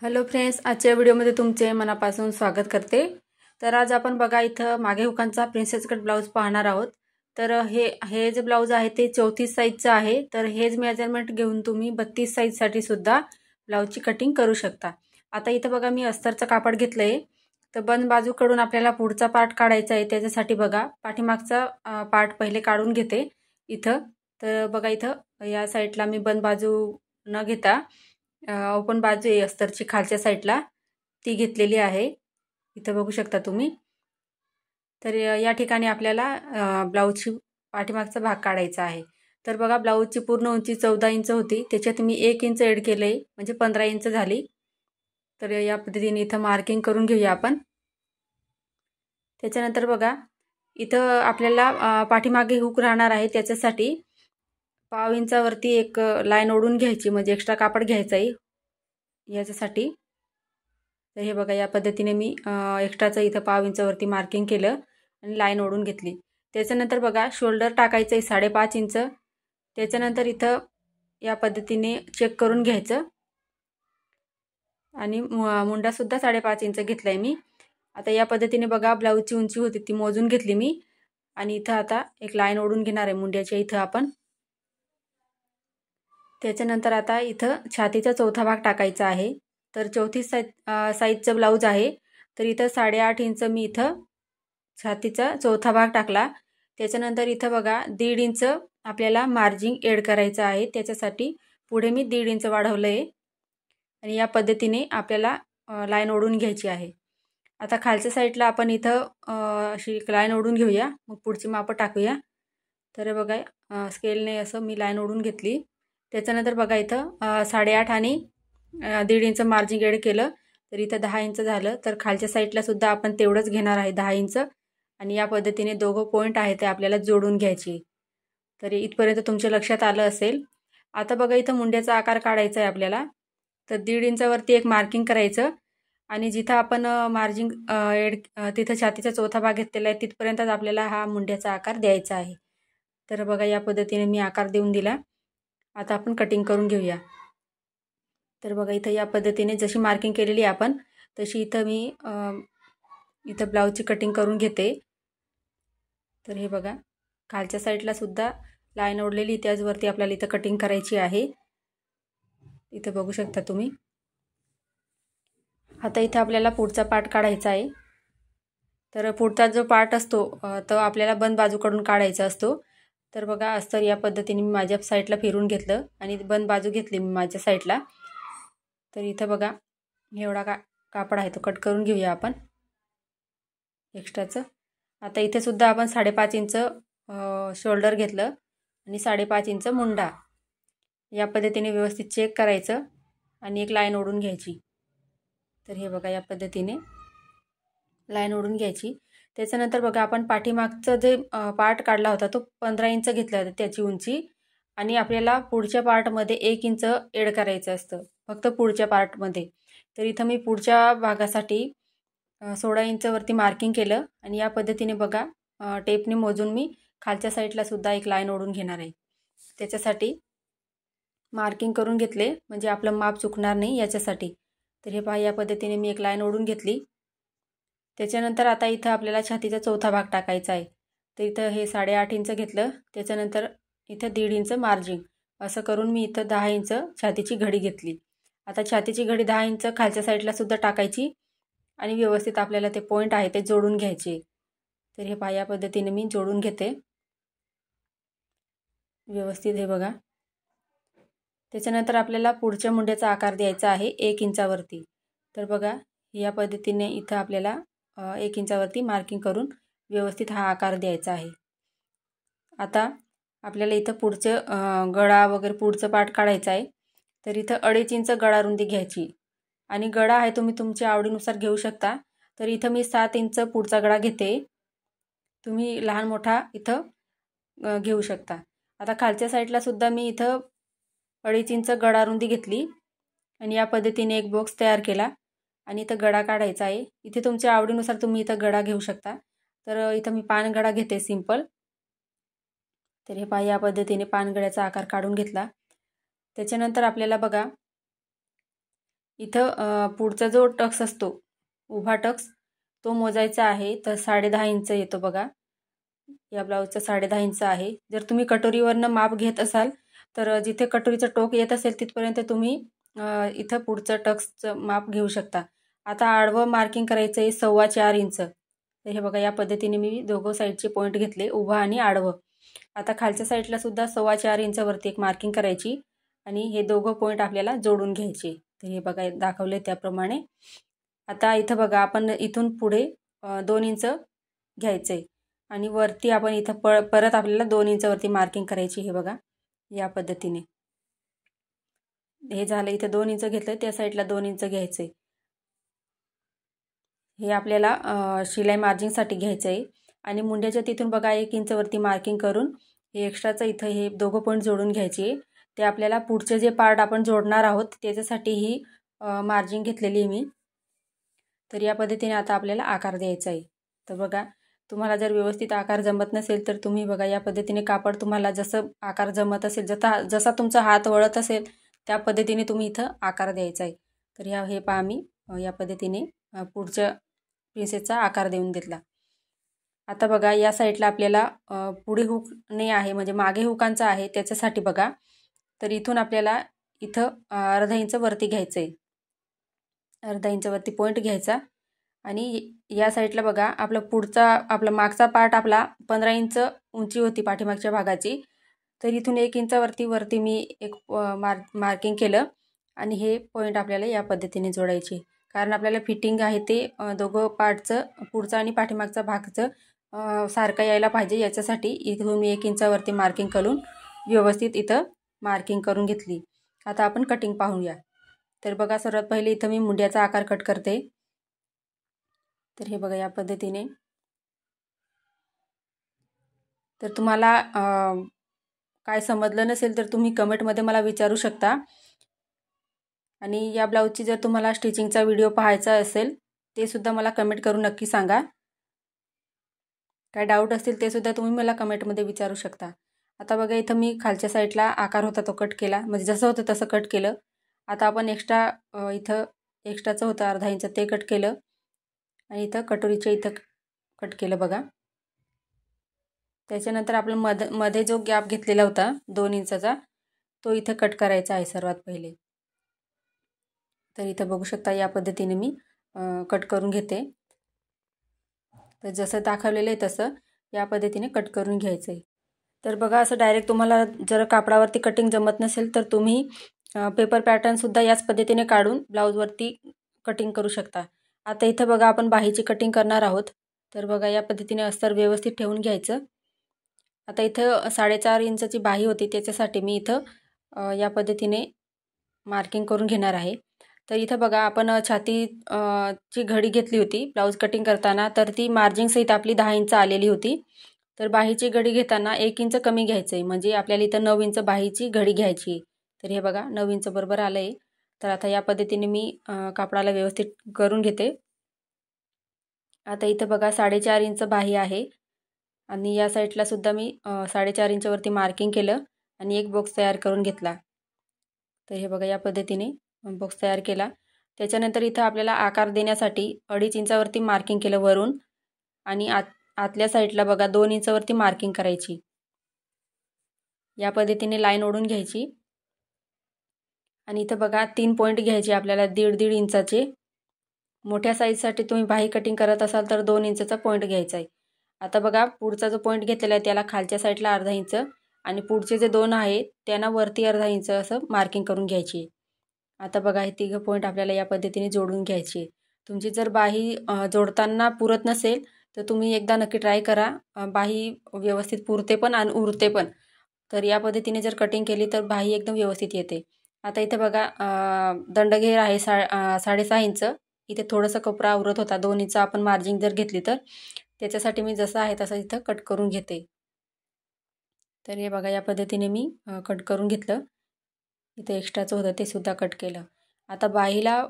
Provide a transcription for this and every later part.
Hello friends, आजच्या व्हिडिओमध्ये तुमचे मनापासून स्वागत करते। तर आज आपण बघा इथं मागे हुकांचा प्रिन्सेस कट ब्लाउज पाहणार आहोत। तर हे जे ब्लाउज आहे ते 34 साईजचं आहे। तर हेच मेजरमेंट घेऊन तुम्ही 32 साईजसाठी सुद्धा ब्लाउजची कटिंग करू शकता। आता इथं बघा मी अस्तरचं कापड घेतलंय। तर बंद बाजूकडून आपल्याला पुढचा पार्ट काढायचा आहे। त्याच्यासाठी बघा पाठीमागचा पार्ट पहिले काढून घेते इथं। तर बघा इथं या साईडला मी बंद बाजू न घेता ओपन बाजू आहे अस्तरची खालच्या साईडला ती घेतलेली आहे। इथं बघू शकता तुम्ही। तर या ठिकाणी आपल्याला ब्लाउजची पाठीमागचा भाग काढायचा आहे। तर बघा ब्लाउजची पूर्ण उंची 14 इंच होती, त्याच्यात मी 1 इंच ॲड केलंय म्हणजे 15 इंच झाली। तर या पद्धतीने इथं मार्किंग करून घेऊया आपण। त्याच्यानंतर बघा इथं आपल्याला पाठीमागे हुक राहणार आहे, त्याच्यासाठी पाव इंचावरती एक लाईन ओढून घ्यायची म्हणजे एक्स्ट्रा कापड घ्यायचं आहे याच्यासाठी। तर हे बघा या पद्धतीने मी एक्स्ट्राचं इथं पाव इंचावरती मार्किंग केलं आणि लाईन ओढून घेतली। त्याच्यानंतर बघा शोल्डर टाकायचं आहे 5.5 इंच। त्याच्यानंतर इथं या पद्धतीने चेक करून घ्यायचं आणि मुंडासुद्धा 5.5 इंच घेतलाय मी। आता या पद्धतीने बघा ब्लाऊजची उंची होती ती मोजून घेतली मी आणि इथं आता एक लाईन ओढून घेणार आहे मुंड्याच्या इथं आपण। त्याच्यानंतर आता इथं छातीचा चौथा भाग टाकायचा आहे। तर 34 साईजचं ब्लाऊज आहे। तर इथं 8.5 इंच मी इथं छातीचा चौथा भाग टाकला। त्याच्यानंतर इथं बघा 1.5 इंच आपल्याला मार्जिन ॲड करायचं आहे, त्याच्यासाठी पुढे मी 1.5 इंच वाढवलं आहे आणि या पद्धतीने आपल्याला लाईन ओढून घ्यायची आहे। आता खालच्या साईडला आपण इथं अशी लाईन ओढून घेऊया, मग पुढची मापं टाकूया। तर बघा स्केलने असं मी लाईन ओढून घेतली। त्याच्यानंतर बघा इथं 8.5 आणि 1.5 इंच मार्जिन ॲड केलं तर इथं 10 इंच झालं। तर खालच्या साईडला सुद्धा आपण तेवढंच घेणार आहे 10 इंच आणि या पद्धतीने दोघं पॉईंट आहे ते आपल्याला जोडून घ्यायचे। तर इथपर्यंत तुमच्या लक्षात आलं असेल। आता बघा इथं मुंड्याचा आकार काढायचा आहे आपल्याला। तर 1.5 इंचावरती एक मार्किंग करायचं आणि जिथं आपण मार्जिन तिथं छातीचा चौथा भाग घेतलेला आहे तिथपर्यंतच आपल्याला हा मुंड्याचा आकार द्यायचा आहे। तर बघा या पद्धतीने मी आकार देऊन दिला। आता आपण कटिंग करून घेऊया। तर बघा इथं या पद्धतीने जशी मार्किंग केलेली आपण तशी इथं मी इथं ब्लाऊजची कटिंग करून घेते। तर हे बघा खालच्या साईडला सुद्धा लाईन ओढलेली त्याचवरती आपल्याला इथं कटिंग करायची आहे। इथं बघू शकता तुम्ही। आता इथं आपल्याला पुढचा पार्ट काढायचा आहे। तर पुढचा जो पार्ट असतो तो आपल्याला बंद बाजूकडून काढायचा असतो। तर बघा अस्तर या पद्धतीने मी माझ्या साईडला फिरून घेतलं आणि बंद बाजू घेतली मी माझ्या साईडला। तर इथं बघा एवढा कापड आहे तो कट करून घेऊया आपण एक्स्ट्राचं। आता इथे सुद्धा आपण 5.5 इंच शोल्डर घेतलं आणि 5.5 इंच मुंडा। या पद्धतीने व्यवस्थित चेक करायचं आणि एक लाईन ओढून घ्यायची। तर हे बघा या पद्धतीने लाईन ओढून घ्यायची। त्याच्यानंतर बघा आपण पाठीमागचा जे पार्ट काढला होता तो 15 इंच घेतला होता त्याची उंची आणि आपल्याला पुढच्या पार्टमध्ये 1 इंच ॲड करायचं असतं फक्त पुढच्या पार्टमध्ये। तर इथं मी पुढच्या भागासाठी 16 इंचवरती मार्किंग केलं आणि या पद्धतीने बघा टेपने मोजून मी खालच्या साईडला सुद्धा एक लाईन ओढून घेणार आहे। त्याच्यासाठी मार्किंग करून घेतले म्हणजे आपलं माप चुकणार नाही याच्यासाठी। तर हे पहा या पद्धतीने मी एक लाईन ओढून घेतली। त्याच्यानंतर आता इथं आपल्याला छातीचा चौथा भाग टाकायचा आहे। तर इथं हे 8.5 इंच घेतलं, त्याच्यानंतर इथं 1.5 इंच मार्जिन असं करून मी इथं 10 इंच छातीची घडी घेतली। आता छातीची घडी 10 इंच खालच्या साईडला सुद्धा टाकायची आणि व्यवस्थित आपल्याला ते पॉईंट आहे ते जोडून घ्यायचे। तर हे पहा या पद्धतीने मी जोडून घेते व्यवस्थित। हे बघा त्याच्यानंतर आपल्याला पुढच्या मुंड्याचा आकार द्यायचा आहे 1 इंचावरती। तर बघा या पद्धतीने इथं आपल्याला 1 इंचावरती मार्किंग करून व्यवस्थित हा आकार द्यायचा आहे। आता आपल्याला इथं पुढचं गळा वगैरे पुढचं पार्ट काढायचं आहे। तर इथं 2.5 इंच गळा रुंदी घ्यायची आणि गळा आहे तुम्ही तुमच्या आवडीनुसार घेऊ शकता। तर इथं मी 7 इंच पुढचा गळा घेते, तुम्ही लहान मोठा इथं घेऊ शकता। आता खालच्या साईडला सुद्धा मी इथं 2.5 इंच गळा रुंदी घेतली आणि या पद्धतीने एक बॉक्स तयार केला आणि इथं गळा काढायचा आहे। इथे तुमच्या आवडीनुसार तुम्ही इथं गळा घेऊ शकता। तर इथं मी पानगळा घेते सिंपल। तर हे पहा या पद्धतीने पानगळ्याचा आकार काढून घेतला। त्याच्यानंतर आपल्याला बघा इथं पुढचा जो टक्स असतो उभा टक्स तो मोजायचा आहे. तर 10.5 इंच येतो बघा. या ब्लाऊजचा 10.5 इंच आहे. जर तुम्ही कटोरीवरनं माप घेत असाल तर जिथे कटोरीचं टोक येत असेल तिथपर्यंत तुम्ही इथं पुढचं टक्सचं माप घेऊ शकता. आता आडवं मार्किंग करायचं आहे 4.25 इंच. तर हे बघा या पद्धतीने मी दोघं साईडचे पॉईंट घेतले, उभा आणि आडवं. आता खालच्या साईडला सुद्धा 4.25 इंचावरती एक मार्किंग करायची आणि हे दोघं पॉईंट आपल्याला जोडून घ्यायचे. तर हे बघा दाखवले त्याप्रमाणे. आता इथं बघा आपण इथून पुढे 2 इंच घ्यायचे आणि वरती आपण इथं परत आपल्याला 2 इंचावरती मार्किंग करायची. हे बघा या पद्धतीने. हे झालं, इथं 2 इंच घेतलं, त्या साईडला 2 इंच घ्यायचे. हे आपल्याला शिलाई मार्जिनसाठी घ्यायचं आहे. आणि मुंड्याच्या तिथून बघा 1 इंचवरती मार्किंग करून हे एक्स्ट्राचं इथं हे दोघं पॉईंट जोडून घ्यायचे. ते आपल्याला पुढचे जे पार्ट आपण जोडणार आहोत त्याच्यासाठी ही मार्जिन घेतलेली आहे मी. तर या पद्धतीने आता आपल्याला आकार द्यायचा आहे. तर बघा तुम्हाला जर व्यवस्थित आकार जमत नसेल तर तुम्ही बघा या पद्धतीने कापड तुम्हाला जसं आकार जमत असेल, जसा तुमचा हात वळत असेल त्या पद्धतीने तुम्ही इथं आकार द्यायचा आहे. तर हे पहा मी या पद्धतीने पुढच्या प्रिन्सेसचा आकार देऊन घेतला. आता बघा या साईडला आपल्याला पुढे हुक नाही आहे, म्हणजे मागे हुकांचा आहे. त्याच्यासाठी बघा तर इथून आपल्याला इथं अर्धा इंच वरती घ्यायचं आहे. अर्धा इंच वरती पॉईंट घ्यायचा आणि या साईडला बघा आपला मागचा पार्ट आपला 15 इंच उंची होती पाठीमागच्या भागाची. तर इथून 1 इंचावरती मी एक मार्किंग केलं आणि हे पॉईंट आपल्याला या पद्धतीने जोडायचे. कारण आपल्याला फिटिंग आहे ते दोघं पार्टचं पुढचा आणि पाठीमागचा भागचं सारखं यायला पाहिजे. याच्यासाठी इथून मी 1 इंचावरती मार्किंग करून व्यवस्थित इथं मार्किंग करून घेतली. आता आपण कटिंग पाहूया. तर बघा सर्वात पहिले इथं मी मुंड्याचा आकार कट करते. तर हे बघा या पद्धतीने. तर तुम्हाला काय समजलं नसेल तर तुम्ही कमेंटमध्ये मला विचारू शकता. आणि या ब्लाऊजची जर तुम्हाला स्टिचिंगचा व्हिडिओ पाहायचा असेल ते सुद्धा मला कमेंट करून नक्की सांगा. काय डाऊट असतील ते सुद्धा तुम्ही मला कमेंटमध्ये विचारू शकता. आता बघा इथं मी खालच्या साईडला आकार होता तो कट केला, म्हणजे जसं होतं तसं कट केलं. आता आपण इथं एक्स्ट्राचं होतं अर्धा इंच ते कट केलं आणि इथं कटोरीच्या इथं कट केलं बघा. त्याच्यानंतर आपण मध्ये जो गॅप घेतलेला होता 2 इंचाचा तो इथं कट करायचा आहे सर्वात पहिले. तर इथं बघू शकता या पद्धतीने मी कट करून घेते. तर जसं दाखवलेलं आहे तसं या पद्धतीने कट करून घ्यायचं आहे. तर बघा असं डायरेक्ट तुम्हाला जर कापडावरती कटिंग जमत नसेल तर तुम्ही पेपर पॅटर्नसुद्धा याच पद्धतीने काढून ब्लाऊजवरती कटिंग करू शकता. आता इथं बघा आपण बाहीची कटिंग करणार आहोत. तर बघा या पद्धतीने अस्तर व्यवस्थित ठेवून घ्यायचं. आता इथं 4.5 इंचाची बाही होती त्याच्यासाठी मी इथं या पद्धतीने मार्किंग करून घेणार आहे. तर इथं बघा आपण ची घडी घेतली होती ब्लाऊज कटिंग करताना, तर ती मार्जिनसहित आपली 10 इंच आलेली होती. तर बाहीची घडी घेताना 1 इंच कमी घ्यायचं आहे, म्हणजे आपल्याला इथं 9 इंच बाहीची घडी घ्यायची आहे. तर हे बघा 9 इंच बरोबर आलं आहे. तर आता या पद्धतीने मी कापडाला व्यवस्थित करून घेते. आता इथं बघा 4.5 इंच बाही आहे आणि या साईडला सुद्धा मी 4.5 इंचवरती मार्किंग केलं आणि एक बॉक्स तयार करून घेतला. तर हे बघा या पद्धतीने बॉक्स तयार केला. त्याच्यानंतर इथं आपल्याला आकार देण्यासाठी 2.5 इंचावरती मार्किंग केलं वरून आणि आतल्या साईडला बघा 2 इंचावरती मार्किंग करायची. या पद्धतीने लाईन ओढून घ्यायची आणि इथं बघा 3 पॉईंट घ्यायचे आपल्याला 1.5 इंचाचे. मोठ्या साईजसाठी तुम्ही बाही कटिंग करत असाल तर 2 इंचाचा पॉईंट घ्यायचा आहे. आता बघा पुढचा जो पॉईंट घेतलेला आहे त्याला खालच्या साईडला अर्धा इंच आणि पुढचे जे 2 आहेत त्यांना वरती अर्धा इंच असं मार्किंग करून घ्यायची. आता बघा हे 3 पॉईंट आपल्याला या पद्धतीने जोडून घ्यायचे. तुमची जर बाही जोडताना पुरत नसेल तर तुम्ही एकदा नक्की ट्राय करा. बाही व्यवस्थित पुरते पण आणि उरते पण. तर या पद्धतीने जर कटिंग केली तर बाही एकदम व्यवस्थित येते. आता इथे बघा दंडघेर आहे 6.5 इंच. इथे थोडंसं कपडा उरत होता, 2 इंच आपण मार्जिन जर घेतली तर त्याच्यासाठी मी जसं आहे तसं इथं कट करून घेते. तर हे बघा या पद्धतीने मी कट करून घेतलं. इथं एक्स्ट्राचं होतं ते सुद्धा कट केलं. आता बाहीला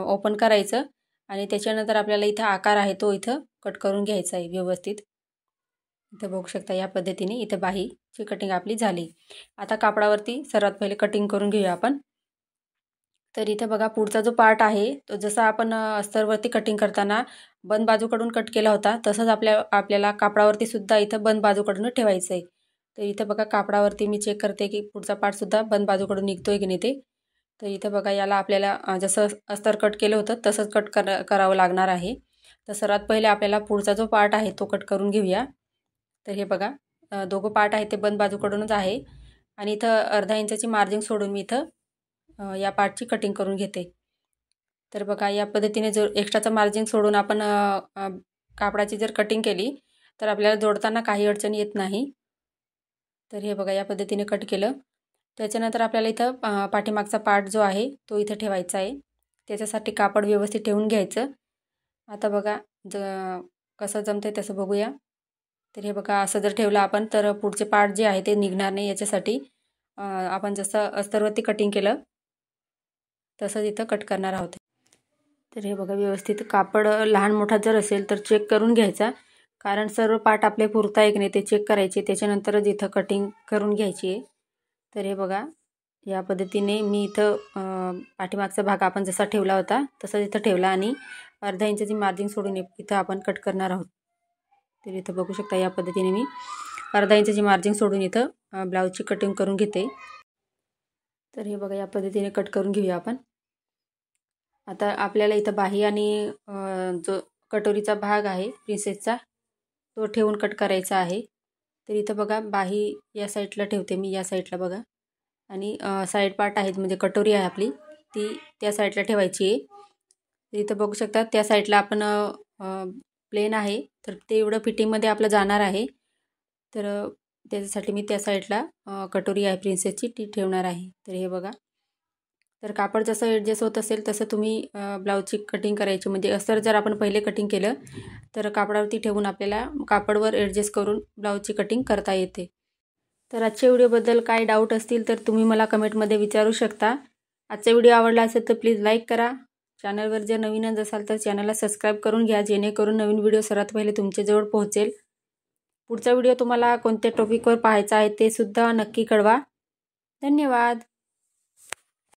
ओपन करायचं आणि त्याच्यानंतर आपल्याला इथं आकार आहे तो इथं कट करून घ्यायचा आहे व्यवस्थित. इथं बघू शकता या पद्धतीने इथं बाहीची कटिंग आपली झाली. आता कापडावरती सर्वात पहिले कटिंग करून घेऊया आपण. तर इथे बघा पुढचा जो पार्ट आहे तो जसा आपण अस्तरवरती कटिंग करताना बंद बाजूकडून कट केला होता तसंच आपल्याला कापडावरती सुद्धा इथं बंद बाजूकडून ठेवायचं आहे. तर इथं बघा कापडावरती मी चेक करते की पुढचा पार्टसुद्धा बंद बाजूकडून निघतोय की नाही ते. तर इथं बघा याला आपल्याला जसं अस्तर कट केलं होतं तसंच कट करावं लागणार आहे. तर सर्वात पहिले आपल्याला पुढचा जो पार्ट आहे तो कट करून घेऊया. तर हे बघा दोघं पार्ट आहे ते बंद बाजूकडूनच आहे आणि इथं अर्धा इंचाची मार्जिन सोडून मी इथं या पार्टची कटिंग करून घेते. तर बघा या पद्धतीने जर एक्स्ट्राचं मार्जिन सोडून आपण कापडाची जर कटिंग केली तर आपल्याला जोडताना काही अडचण येत नाही. तर हे बघा या पद्धतीने कट केलं. त्याच्यानंतर आपल्याला इथं पाठीमागचा पार्ट जो आहे तो इथं ठेवायचा आहे. त्याच्यासाठी कापड व्यवस्थित ठेवून घ्यायचं. आता बघा कसं जमतंय तसं बघूया. तर हे बघा असं जर ठेवलं आपण तर पुढचे पार्ट जे आहे ते निघणार नाही. याच्यासाठी आपण जसं अस्तरवरती कटिंग केलं तसंच इथं कट करणार आहोत. तर हे बघा व्यवस्थित कापड लहान मोठा जर असेल तर चेक करून घ्यायचा, कारण सर्व पार्ट आपले पुरता आहे की नाही ते चेक करायचे, त्याच्यानंतरच इथं कटिंग करून घ्यायची आहे. तर हे बघा या पद्धतीने मी इथं पाठीमागचा भाग आपण जसा ठेवला होता तसाच इथं ठेवला आणि अर्धा इंचाची मार्जिन सोडून इथं आपण कट करणार आहोत. तर इथं बघू शकता या पद्धतीने मी अर्धा इंचाची मार्जिन सोडून इथं ब्लाऊजची कटिंग करून घेते. तर हे बघा या पद्धतीने कट करून घेऊया आपण. आता आपल्याला इथं बाही आणि जो कटोरीचा भाग आहे प्रिन्सेसचा तो ठेवून कट करायचा आहे. तर इथं बघा बाही या साईडला ठेवते मी, या साईडला बघा, आणि साईड पार्ट आहेत म्हणजे कटोरी आहे आपली ती त्या साईडला ठेवायची आहे. तर इथं बघू शकता त्या साईडला आपण प्लेन आहे तर ते एवढं फिटिंगमध्ये आपलं जाणार आहे. तर त्याच्यासाठी मी त्या साईडला कटोरी आहे प्रिन्सेसची ती ठेवणार आहे. तर हे बघा तर कापड जसं ॲडजस्ट होत असेल तसं तुम्ही ब्लाऊजची कटिंग करायची. म्हणजे अस्तर जर आपण पहिले कटिंग केलं तर कापडावरती ठेवून आपल्याला कापडवर ॲडजस्ट करून ब्लाऊजची कटिंग करता येते. तर आजच्या व्हिडिओबद्दल काय डाऊट असतील तर तुम्ही मला कमेंटमध्ये विचारू शकता. आजचा व्हिडिओ आवडला असेल तर प्लीज लाईक करा. चॅनलवर जर नवीनच असाल तर चॅनलला सबस्क्राईब करून घ्या, जेणेकरून नवीन व्हिडिओ सर्वात पहिले तुमच्याजवळ पोहोचेल. पुढचा व्हिडिओ तुम्हाला कोणत्या टॉपिकवर पाहायचा आहे ते सुद्धा नक्की कळवा. धन्यवाद.